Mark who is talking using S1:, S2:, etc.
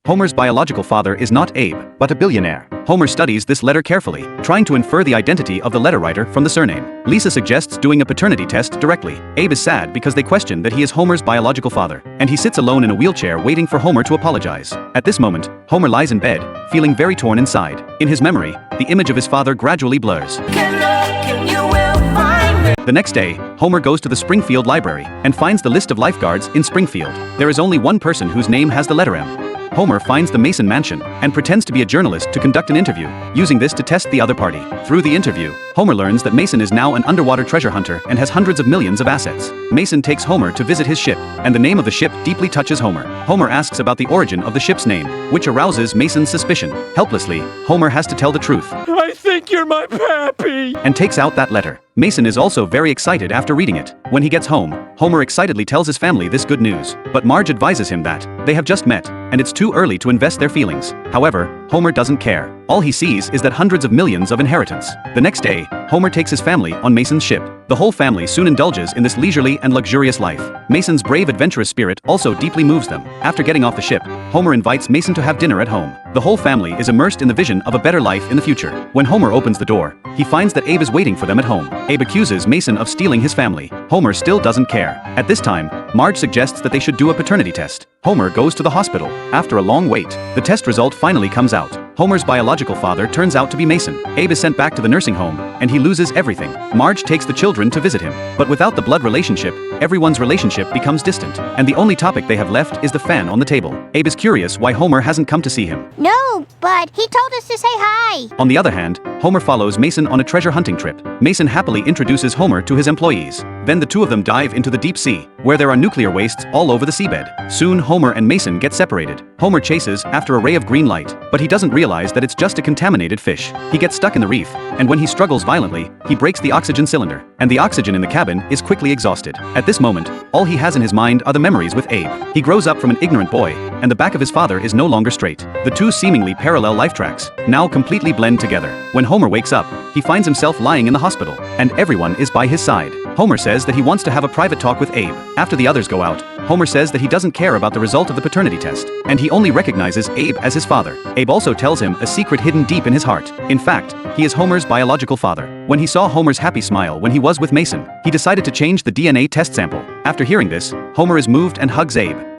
S1: Homer's biological father is not Abe, but a billionaire. Homer studies this letter carefully, trying to infer the identity of the letter writer from the surname. Lisa suggests doing a paternity test directly. Abe is sad because they question that he is Homer's biological father, and he sits alone in a wheelchair waiting for Homer to apologize. At this moment, Homer lies in bed, feeling very torn inside. In his memory, the image of his father gradually blurs. The next day, Homer goes to the Springfield Library and finds the list of lifeguards in Springfield. There is only one person whose name has the letter M. Homer finds the Mason mansion and pretends to be a journalist to conduct an interview, using this to test the other party. Through the interview, Homer learns that Mason is now an underwater treasure hunter and has hundreds of millions of assets. Mason takes Homer to visit his ship, and the name of the ship deeply touches Homer. Homer asks about the origin of the ship's name, which arouses Mason's suspicion. Helplessly, Homer has to tell the truth.
S2: I think you're my pappy!
S1: And takes out that letter. Mason is also very excited after reading it. When he gets home, Homer excitedly tells his family this good news, but Marge advises him that they have just met, and it's too early to invest their feelings. However, Homer doesn't care. All he sees is that hundreds of millions of inheritance. The next day, Homer takes his family on Mason's ship. The whole family soon indulges in this leisurely and luxurious life. Mason's brave adventurous spirit also deeply moves them. After getting off the ship, Homer invites Mason to have dinner at home. The whole family is immersed in the vision of a better life in the future. When Homer opens the door, he finds that Abe is waiting for them at home. Abe accuses Mason of stealing his family. Homer still doesn't care. At this time, Marge suggests that they should do a paternity test. Homer goes to the hospital. After a long wait, the test result finally comes out. Homer's biological father turns out to be Mason. Abe is sent back to the nursing home, and he loses everything. Marge takes the children to visit him. But without the blood relationship, everyone's relationship becomes distant, and the only topic they have left is the fan on the table. Abe is curious why Homer hasn't come to see him.
S3: No, but he told us to say hi.
S1: On the other hand, Homer follows Mason on a treasure hunting trip. Mason happily introduces Homer to his employees. Then the two of them dive into the deep sea, where there are nuclear wastes all over the seabed. Soon Homer and Mason get separated. Homer chases after a ray of green light, but he doesn't realize that it's just a contaminated fish. He gets stuck in the reef, and when he struggles violently, he breaks the oxygen cylinder, and the oxygen in the cabin is quickly exhausted. At this moment, all he has in his mind are the memories with Abe. He grows up from an ignorant boy, and the back of his father is no longer straight. The two seemingly parallel life tracks now completely blend together. When Homer wakes up, he finds himself lying in the hospital, and everyone is by his side. Homer says that he wants to have a private talk with Abe. After the others go out, Homer says that he doesn't care about the result of the paternity test, and he only recognizes Abe as his father. Abe also tells him a secret hidden deep in his heart. In fact, he is Homer's biological father. When he saw Homer's happy smile when he was with Mason, he decided to change the DNA test sample. After hearing this, Homer is moved and hugs Abe.